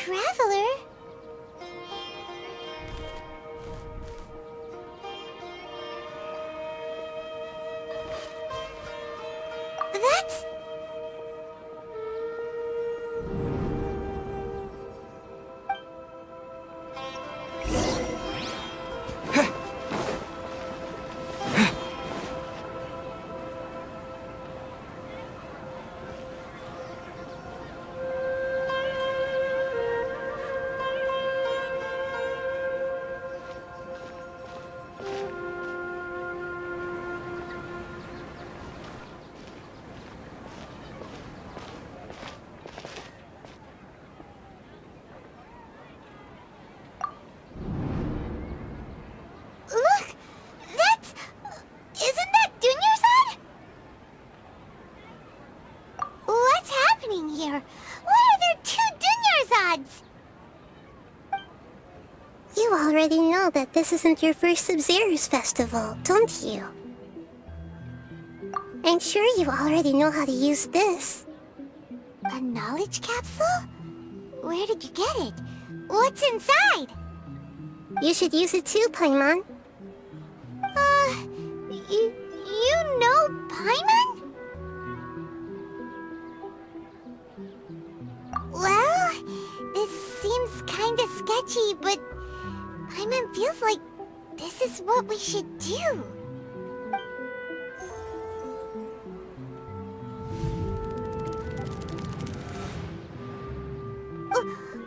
traveler. That's... Look! That's... Isn't that Dunyarzad? What's happening here? Why are there two Dunyarzads? You already know that this isn't your first Sub-Zero's festival, don't you? I'm sure you already know how to use this. A knowledge capsule? Where did you get it? What's inside? You should use it too, Paimon. You know Paimon? Well, this seems kinda sketchy, but Paimon feels like this is what we should do.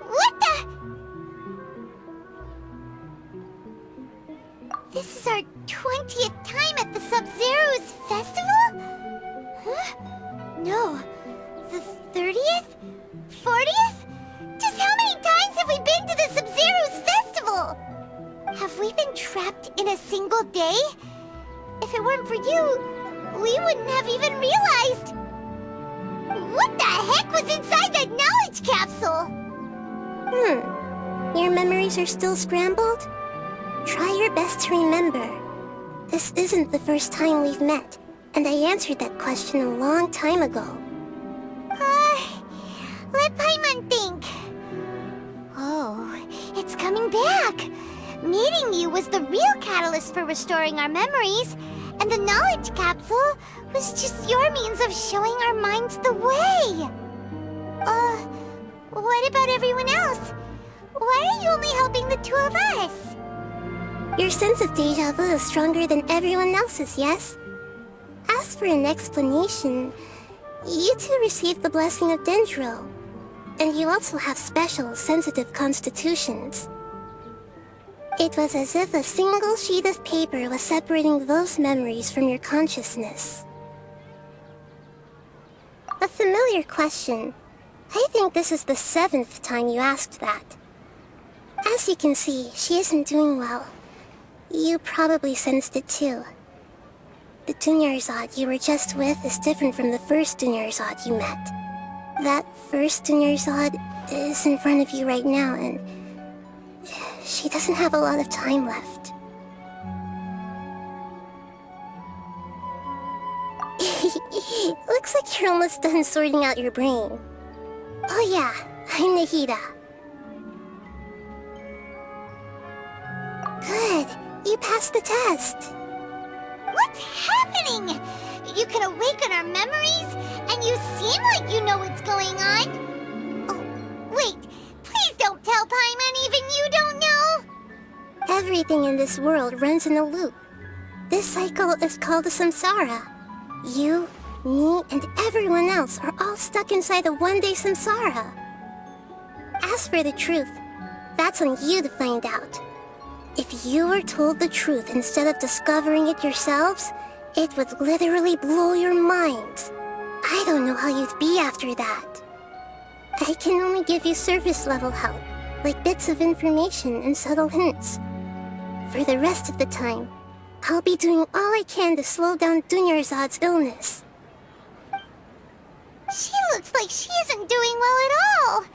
What the? This is our 20th time at the Sub-Zero's festival? Huh? No. The 30th? 40th? Just how many times have we been to the Sub-Zero's festival? Have we been trapped in a single day? If it weren't for you, we wouldn't have even realized. What the heck was inside that knowledge capsule? Your memories are still scrambled? Try your best to remember. This isn't the first time we've met, and I answered that question a long time ago. Let Paimon think. Oh, it's coming back. Meeting you was the real catalyst for restoring our memories, and the knowledge capsule was just your means of showing our minds the way. What about everyone else? Why are you only helping the two of us? Your sense of deja vu is stronger than everyone else's, yes? As for an explanation, you two received the blessing of Dendro, and you also have special, sensitive constitutions. It was as if a single sheet of paper was separating those memories from your consciousness. A familiar question. I think this is the 7th time you asked that. As you can see, she isn't doing well. You probably sensed it too. The Dunyarzad you were just with is different from the first Dunyarzad you met. That first Dunyarzad is in front of you right now, and she doesn't have a lot of time left. Looks like you're almost done sorting out your brain. Oh yeah, I'm Nahida. Good, you passed the test. What's happening? You can awaken our memories, and you seem like you know what's going on. Oh, wait, please don't tell Paimon even you don't know. Everything in this world runs in a loop. This cycle is called the samsara. You, me, and everyone else are all stuck inside the one-day samsara. As for the truth, that's on you to find out. If you were told the truth instead of discovering it yourselves, it would literally blow your minds. I don't know how you'd be after that. I can only give you surface-level help, like bits of information and subtle hints. For the rest of the time, I'll be doing all I can to slow down Dunyarzad's illness. She looks like she isn't doing well at all.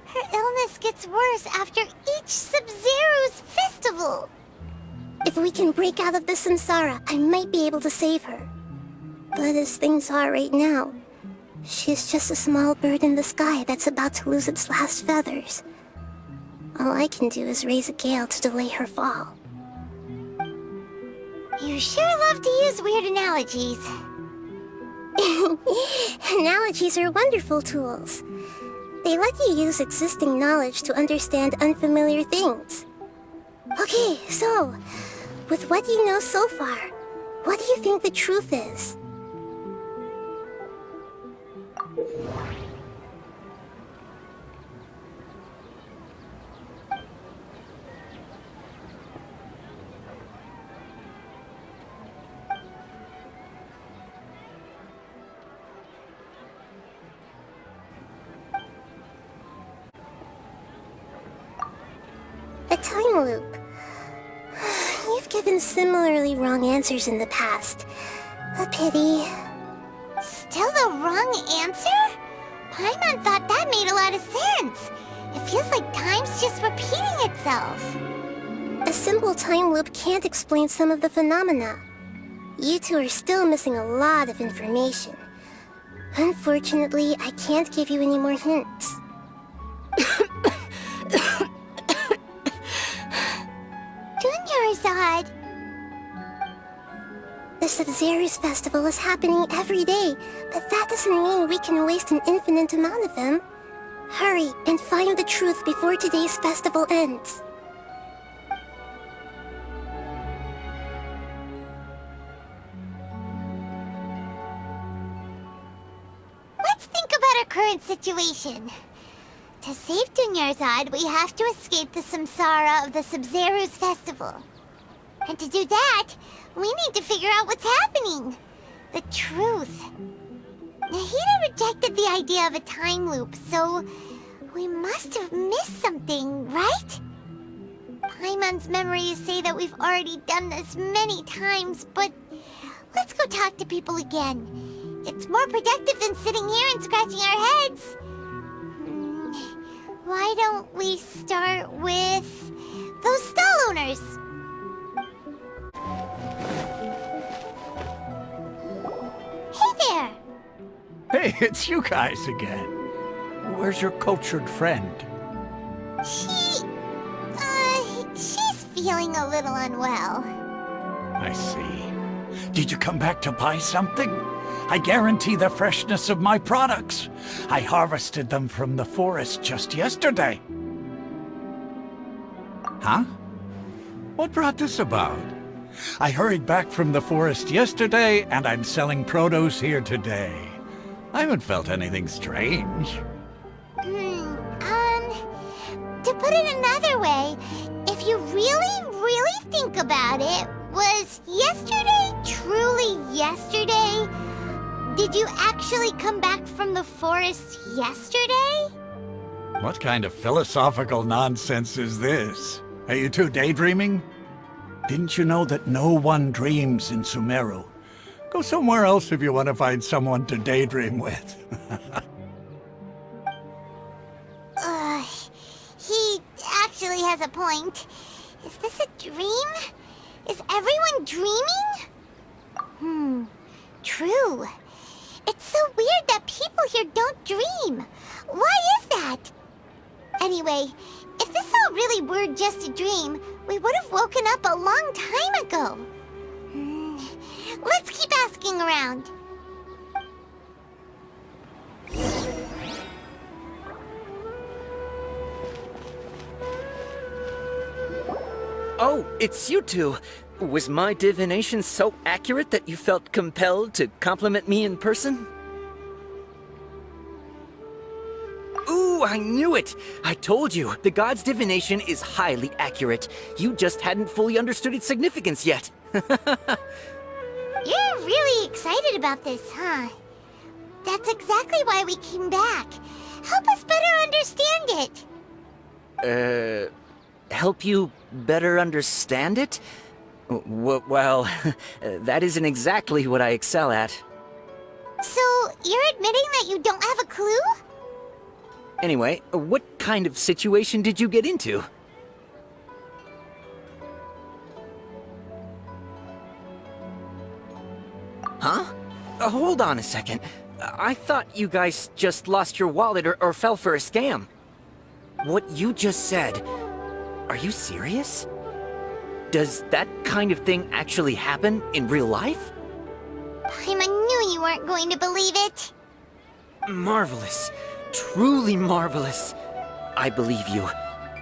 Her illness gets worse after each Sub-Zero's festival. If we can break out of the samsara, I might be able to save her. But as things are right now, she's just a small bird in the sky that's about to lose its last feathers. All I can do is raise a gale to delay her fall. You sure love to use weird analogies. Analogies are wonderful tools. They let you use existing knowledge to understand unfamiliar things. Okay, so, with what you know so far, what do you think the truth is? A time loop. You've given similarly wrong answers in the past. A pity. Still the wrong answer? Paimon thought that made a lot of sense. It feels like time's just repeating itself. A simple time loop can't explain some of the phenomena. You two are still missing a lot of information. Unfortunately, I can't give you any more hints. Dunyarzad. The Sabzeruz festival is happening every day, but that doesn't mean we can waste an infinite amount of them. Hurry and find the truth before today's festival ends. Let's think about our current situation. To save Dunyarzad, we have to escape the samsara of the Sabzeruz festival. And to do that, we need to figure out what's happening. The truth. Nahida rejected the idea of a time loop, so we must have missed something, right? Paimon's memories say that we've already done this many times, but let's go talk to people again. It's more productive than sitting here and scratching our heads. Why don't we start with those stall owners? Hey there! Hey, it's you guys again. Where's your cultured friend? She's feeling a little unwell. I see. Did you come back to buy something? I guarantee the freshness of my products. I harvested them from the forest just yesterday. Huh? What brought this about? I hurried back from the forest yesterday, and I'm selling produce here today. I haven't felt anything strange. To put it another way, if you really think about it, was yesterday truly yesterday? Did you actually come back from the forest yesterday? What kind of philosophical nonsense is this? Are you two daydreaming? Didn't you know that no one dreams in Sumeru? Go somewhere else if you want to find someone to daydream with. He actually has a point. Is this a dream? Is everyone dreaming? True. It's so weird that people here don't dream. Why is that? Anyway, if this all really were just a dream, we would have woken up a long time ago. Let's keep asking around. Oh, it's you two. Was my divination so accurate that you felt compelled to compliment me in person? Ooh, I knew it! I told you, the god's divination is highly accurate. You just hadn't fully understood its significance yet. You're really excited about this, huh? That's exactly why we came back. Help us better understand it. Help you better understand it? Well, that isn't exactly what I excel at. So, you're admitting that you don't have a clue? Anyway, what kind of situation did you get into? Huh? Hold on a second. I thought you guys just lost your wallet or fell for a scam. What you just said Are you serious? Does that kind of thing actually happen in real life? Paimon knew you weren't going to believe it. Marvelous. Truly marvelous. I believe you.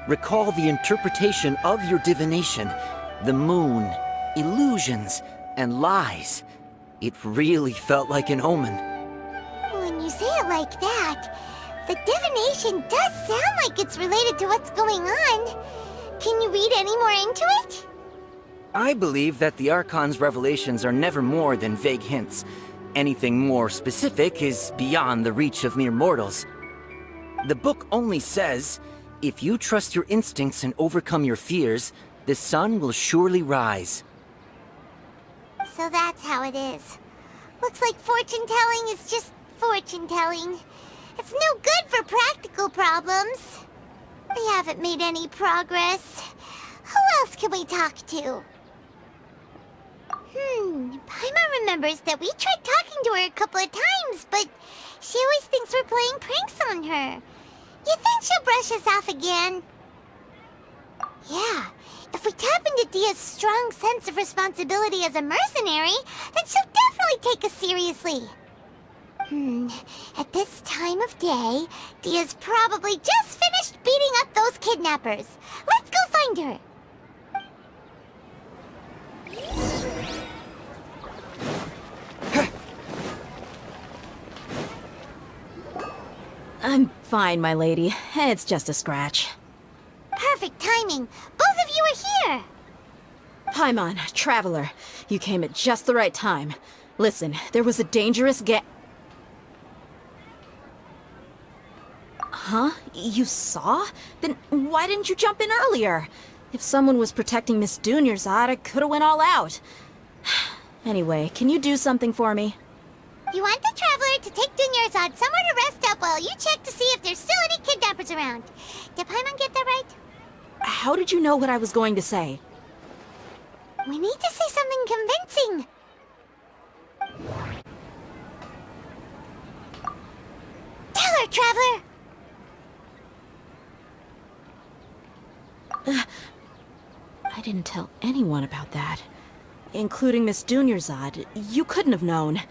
Recall the interpretation of your divination. The moon, illusions, and lies. It really felt like an omen. When you say it like that, the divination does sound like it's related to what's going on. Can you read any more into it? I believe that the Archon's revelations are never more than vague hints. Anything more specific is beyond the reach of mere mortals. The book only says, if you trust your instincts and overcome your fears, the sun will surely rise. So that's how it is. Looks like fortune-telling is just fortune-telling. It's no good for practical problems. We haven't made any progress. Who else can we talk to? Paimon remembers that we tried talking to her a couple of times, but she always thinks we're playing pranks on her. You think she'll brush us off again? Yeah, if we tap into Dia's strong sense of responsibility as a mercenary, then she'll definitely take us seriously. At this time of day, Dia's probably just finished beating up those kidnappers. Let's go find her. I'm fine, my lady. It's just a scratch. Perfect timing. Both of you are here. Paimon, Traveler, you came at just the right time. Listen, there was a dangerous Huh? You saw? Then why didn't you jump in earlier? If someone was protecting Miss Dunyarzad, I could have went all out. Anyway, can you do something for me? You want the Traveler to take Dunyarzad somewhere to rest up while you check to see if there's still any kidnappers around. Did Paimon get that right? How did you know what I was going to say? We need to say something convincing. Tell her, Traveler! I didn't tell anyone about that. Including Miss Dunyarzad. You couldn't have known.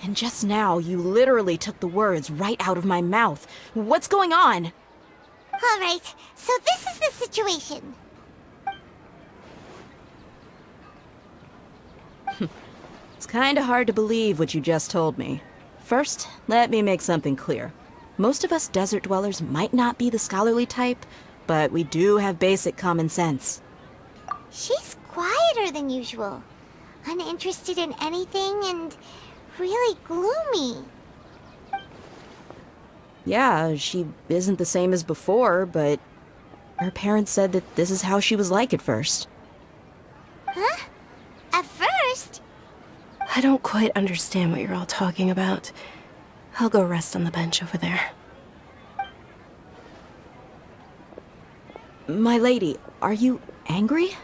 And just now, you literally took the words right out of my mouth. What's going on? All right, so this is the situation. It's kinda hard to believe what you just told me. First, let me make something clear. Most of us desert dwellers might not be the scholarly type, but we do have basic common sense. She's quieter than usual. Uninterested in anything and really gloomy. Yeah, she isn't the same as before, but her parents said that this is how she was like at first. Huh? At first? I don't quite understand what you're all talking about. I'll go rest on the bench over there. My lady, are you angry?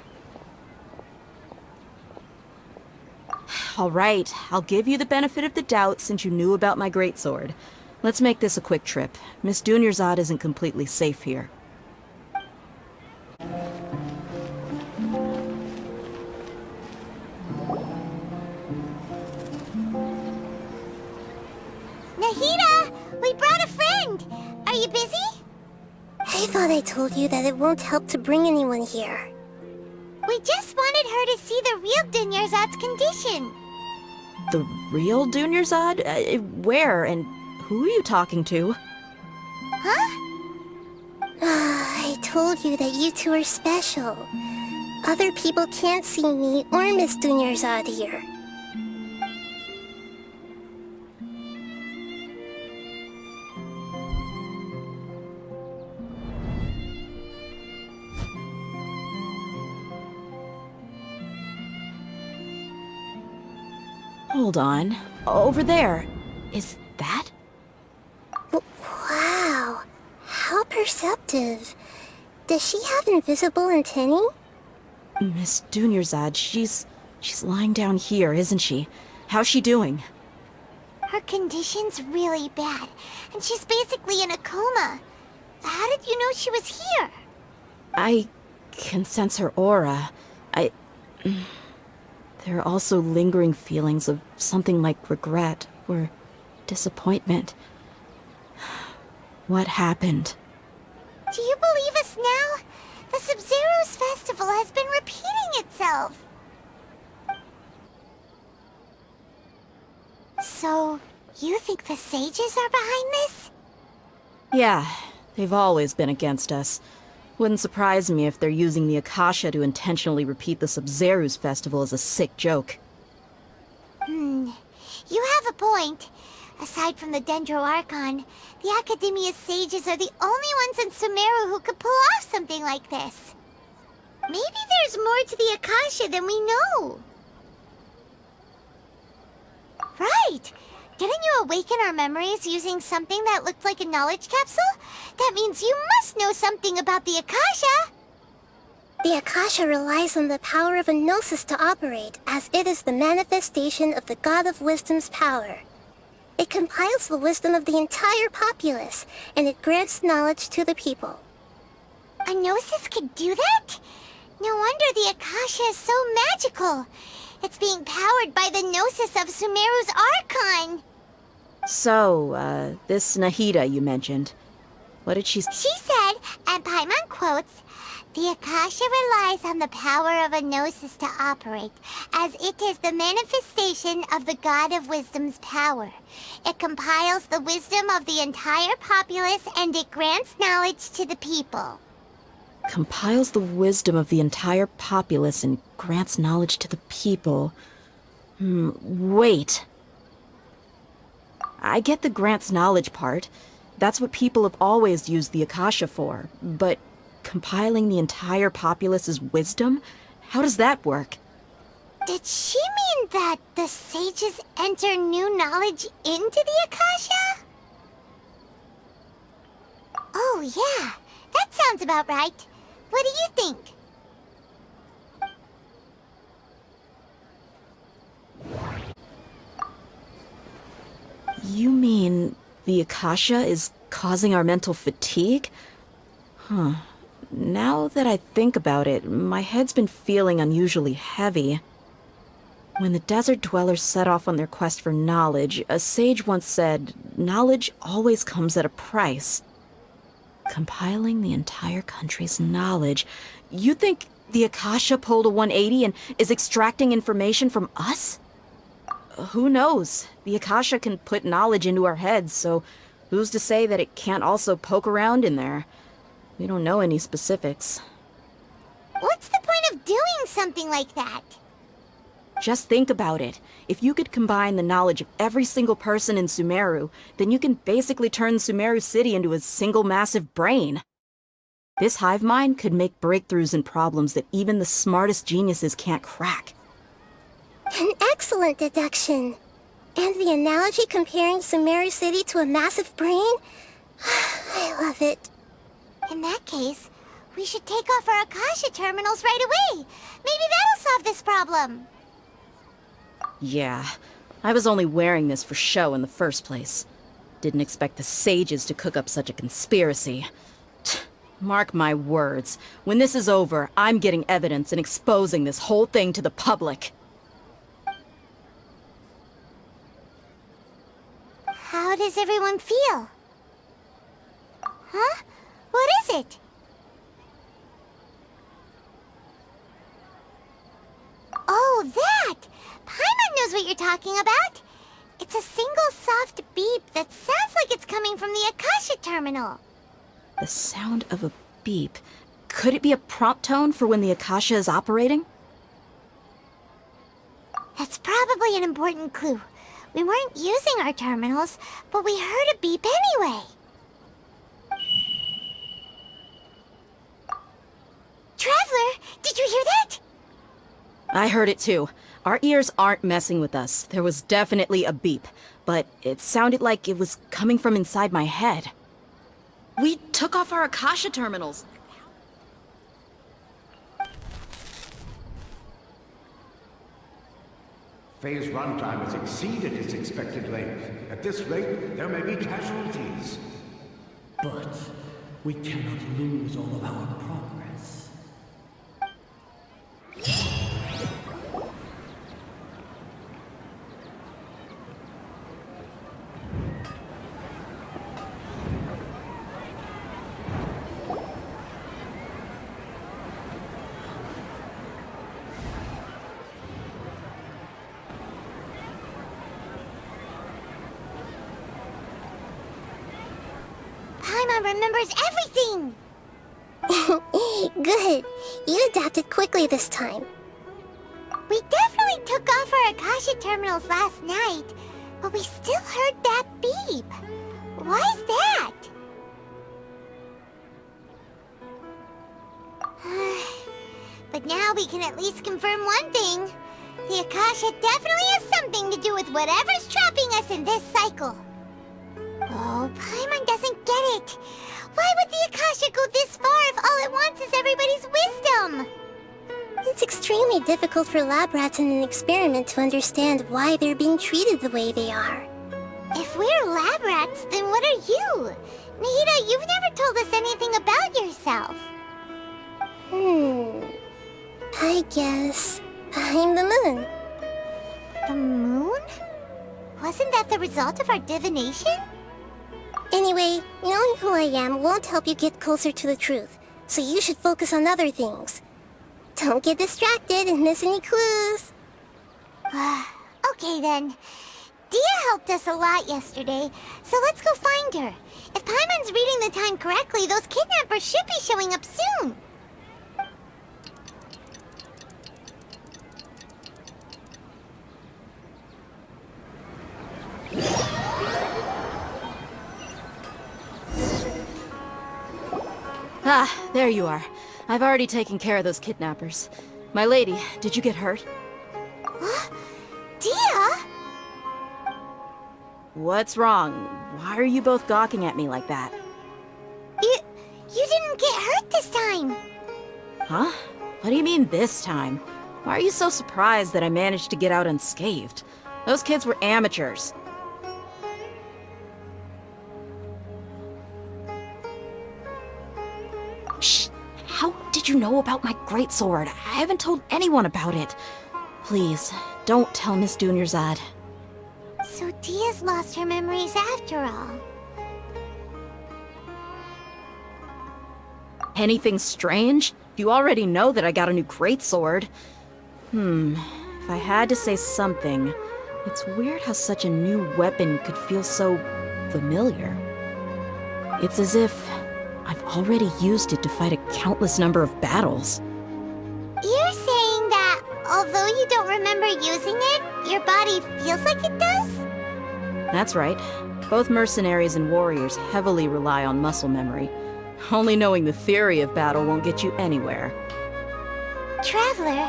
All right, I'll give you the benefit of the doubt since you knew about my greatsword. Let's make this a quick trip. Miss Dunyarzad isn't completely safe here. Nahida! We brought a friend! Are you busy? I thought I told you that it won't help to bring anyone here. We just wanted her to see the real Dunyarzad's condition. The real Dunyarzad? Where and who are you talking to? Huh? I told you that you two are special. Other people can't see me or Miss Dunyarzad here. Hold on. Over there. Is that? Wow. How perceptive. Does she have invisible antennae? Miss Dunyarzad, she's lying down here, isn't she? How's she doing? Her condition's really bad, and she's basically in a coma. How did you know she was here? I can sense her aura. There are also lingering feelings of something like regret or disappointment. What happened? Do you believe us now? The Sub-Zero's festival has been repeating itself. So, you think the sages are behind this? Yeah, they've always been against us. Wouldn't surprise me if they're using the Akasha to intentionally repeat the Sub-Zero's festival as a sick joke. You have a point. Aside from the Dendro Archon, the Academia's sages are the only ones in Sumeru who could pull off something like this. Maybe there's more to the Akasha than we know. Right! Didn't you awaken our memories using something that looked like a knowledge capsule? That means you must know something about the Akasha! The Akasha relies on the power of a gnosis to operate, as it is the manifestation of the God of Wisdom's power. It compiles the wisdom of the entire populace, and it grants knowledge to the people. A gnosis could do that? No wonder the Akasha is so magical. It's being powered by the gnosis of Sumeru's Archon. So, this Nahida you mentioned, what did she... She said, and Paimon quotes, "The Akasha relies on the power of a gnosis to operate, as it is the manifestation of the God of Wisdom's power. It compiles the wisdom of the entire populace, and it grants knowledge to the people." Compiles the wisdom of the entire populace and grants knowledge to the people. Wait. I get the grants knowledge part. That's what people have always used the Akasha for. But compiling the entire populace's wisdom? How does that work? Did she mean that the sages enter new knowledge into the Akasha? Oh yeah, that sounds about right. What do you think? You mean the Akasha is causing our mental fatigue? Huh. Now that I think about it, my head's been feeling unusually heavy. When the desert dwellers set off on their quest for knowledge, a sage once said, "Knowledge always comes at a price." Compiling the entire country's knowledge. You think the Akasha pulled a 180 and is extracting information from us? Who knows? The Akasha can put knowledge into our heads, so who's to say that it can't also poke around in there? We don't know any specifics. What's the point of doing something like that? Just think about it. If you could combine the knowledge of every single person in Sumeru, then you can basically turn Sumeru City into a single massive brain. This hive mind could make breakthroughs in problems that even the smartest geniuses can't crack. An excellent deduction. And the analogy comparing Sumeru City to a massive brain? I love it. In that case, we should take off our Akasha terminals right away. Maybe that'll solve this problem. Yeah, I was only wearing this for show in the first place. Didn't expect the sages to cook up such a conspiracy. Mark my words, when this is over, I'm getting evidence and exposing this whole thing to the public. How does everyone feel? Huh? What is it? Oh, that! Paimon knows what you're talking about. It's a single soft beep that sounds like it's coming from the Akasha terminal. The sound of a beep. Could it be a prompt tone for when the Akasha is operating? That's probably an important clue. We weren't using our terminals, but we heard a beep anyway. Traveler, did you hear that? I heard it too. Our ears aren't messing with us. There was definitely a beep, but it sounded like it was coming from inside my head. We took off our Akasha terminals. Phase runtime has exceeded its expected length. At this rate, there may be casualties. But we cannot lose all of our progress. Paimon remembers everything! Good. You adapted quickly this time. We definitely took off our Akasha terminals last night, but we still heard that beep. Why is that? But now we can at least confirm one thing. The Akasha definitely has something to do with whatever's trapping us in this cycle. Oh, Paimon doesn't get it. Why would the Akasha go this far if all it wants is everybody's wisdom? It's extremely difficult for lab rats in an experiment to understand why they're being treated the way they are. If we're lab rats, then what are you? Nahida, you've never told us anything about yourself. I guess I'm the moon. The moon? Wasn't that the result of our divination? Anyway, knowing who I am won't help you get closer to the truth, so you should focus on other things. Don't get distracted and miss any clues. Okay then. Dia helped us a lot yesterday, so let's go find her. If Paimon's reading the time correctly, those kidnappers should be showing up soon. Ah, there you are. I've already taken care of those kidnappers. My lady, did you get hurt? Dia? What's wrong? Why are you both gawking at me like that? You didn't get hurt this time. Huh? What do you mean this time? Why are you so surprised that I managed to get out unscathed? Those kids were amateurs. Shh! How did you know about my greatsword? I haven't told anyone about it. Please, don't tell Miss Dunyarzad. So Dia's lost her memories after all. Anything strange? You already know that I got a new greatsword. If I had to say something, it's weird how such a new weapon could feel so familiar. It's as if I've already used it to fight a countless number of battles. You're saying that although you don't remember using it, your body feels like it does? That's right. Both mercenaries and warriors heavily rely on muscle memory. Only knowing the theory of battle won't get you anywhere. Traveler,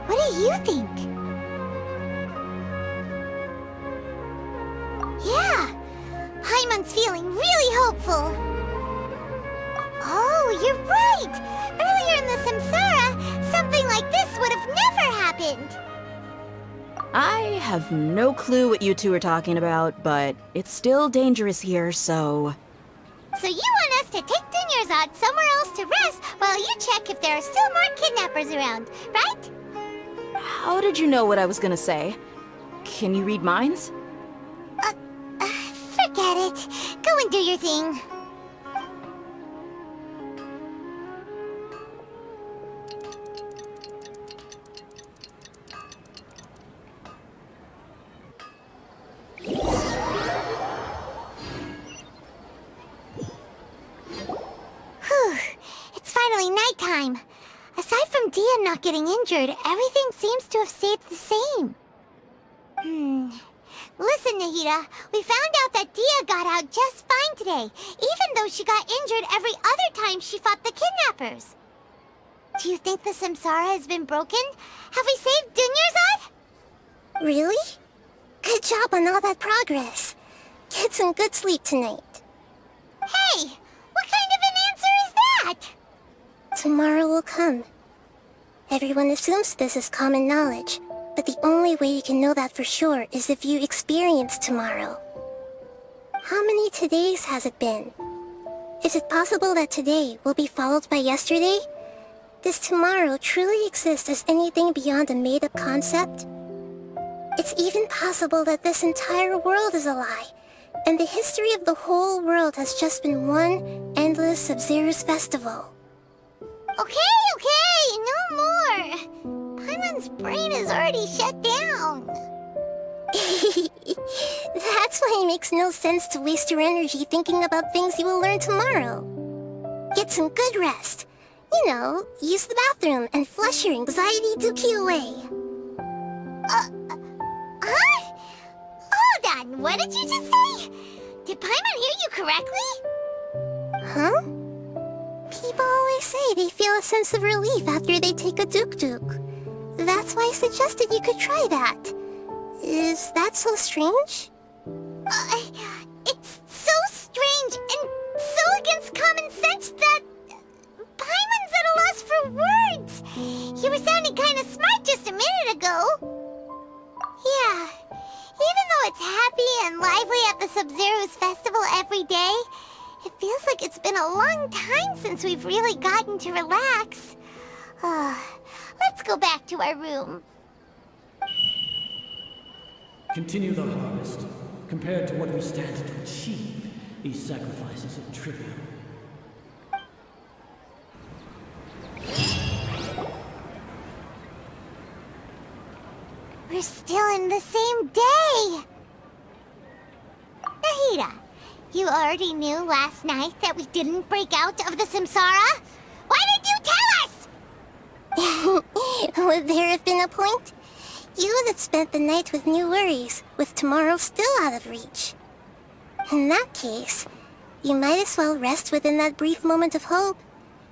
what do you think? Yeah, Paimon's feeling really hopeful. Oh, you're right! Earlier in the Samsara, something like this would have never happened! I have no clue what you two are talking about, but it's still dangerous here, so... So you want us to take Dunyarzad somewhere else to rest while you check if there are still more kidnappers around, right? How did you know what I was gonna say? Can you read minds? Forget it. Go and do your thing. Whew. It's finally nighttime. Aside from Dia not getting injured, everything seems to have stayed the same. Listen, Nahida, we found out that Dia got out just fine today, even though she got injured every other time she fought the kidnappers. Do you think the Samsara has been broken? Have we saved Dunyarzad? Really? Good job on all that progress. Get some good sleep tonight. Hey, what kind of an answer is that? Tomorrow will come. Everyone assumes this is common knowledge, but the only way you can know that for sure is if you experience tomorrow. How many todays has it been? Is it possible that today will be followed by yesterday? Does tomorrow truly exist as anything beyond a made-up concept? It's even possible that this entire world is a lie, and the history of the whole world has just been one endless Sub-Zero's festival. Okay, no more. Paimon's brain is already shut down. That's why it makes no sense to waste your energy thinking about things you will learn tomorrow. Get some good rest. You know, use the bathroom and flush your anxiety dookie away. Huh? Hold on, what did you just say? Did Paimon hear you correctly? Huh? People always say they feel a sense of relief after they take a duk-duk. That's why I suggested you could try that. Is that so strange? It's so strange and so against common sense that Paimon's at a loss for words. You were sounding kind of smart just a minute ago. Yeah, even though it's happy and lively at the Sub-Zero's festival every day, it feels like it's been a long time since we've really gotten to relax. Let's go back to our room. Continue the harvest. Compared to what we stand to achieve, these sacrifices are trivial. We're still in the same day! Nahida, you already knew last night that we didn't break out of the Samsara? Why did you tell us? Would there have been a point? You would have spent the night with new worries, with tomorrow still out of reach. In that case, you might as well rest within that brief moment of hope.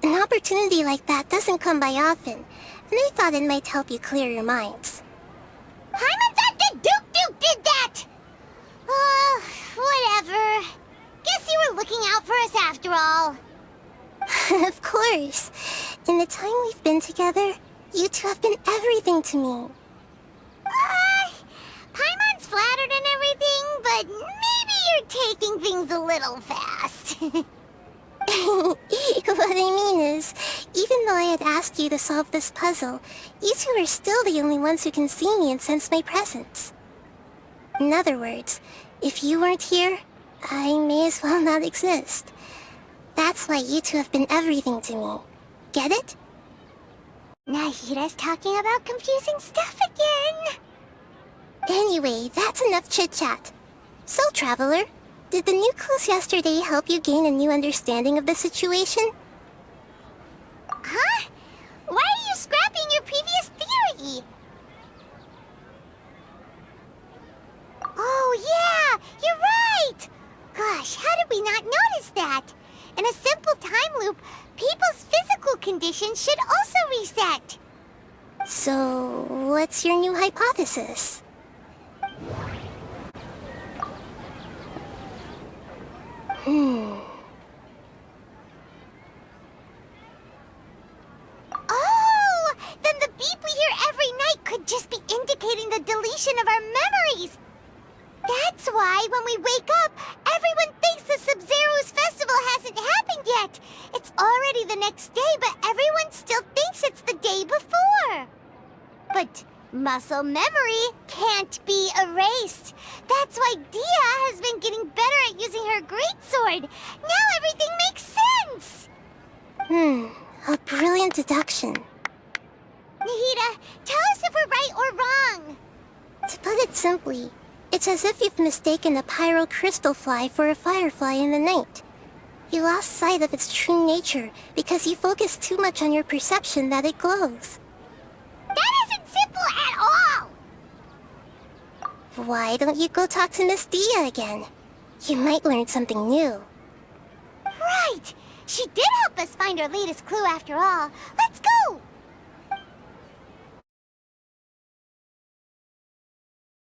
An opportunity like that doesn't come by often, and I thought it might help you clear your minds. Paimon thought that Duke did that! Whatever. Guess you were looking out for us after all. Of course. In the time we've been together, you two have been everything to me. Paimon's flattered and everything, but maybe you're taking things a little fast. What I mean is, even though I had asked you to solve this puzzle, you two are still the only ones who can see me and sense my presence. In other words, if you weren't here, I may as well not exist. That's why you two have been everything to me. Get it? Nahida's talking about confusing stuff again. Anyway, that's enough chit-chat. So, Traveler, did the new clues yesterday help you gain a new understanding of the situation? Huh? Why are you scrapping your previous theory? Oh yeah, you're right! Gosh, how did we not notice that? In a simple time loop, people's physical conditions should also reset. So, what's your new hypothesis? Oh! Then the beep we hear every night could just be indicating the deletion of our memories. That's why when we wake up, everyone thinks the Sub-Zero's festival hasn't happened yet. It's already the next day, but everyone still thinks it's the day before. But muscle memory can't be erased. That's why Dia has been getting better at using her greatsword. Now everything makes sense. A brilliant deduction. Nahida, tell us if we're right or wrong. To put it simply, it's as if you've mistaken a pyro crystal fly for a firefly in the night. You lost sight of its true nature because you focused too much on your perception that it glows. That isn't simple at all! Why don't you go talk to Miss Dia again? You might learn something new. Right! She did help us find our latest clue after all. Let's go!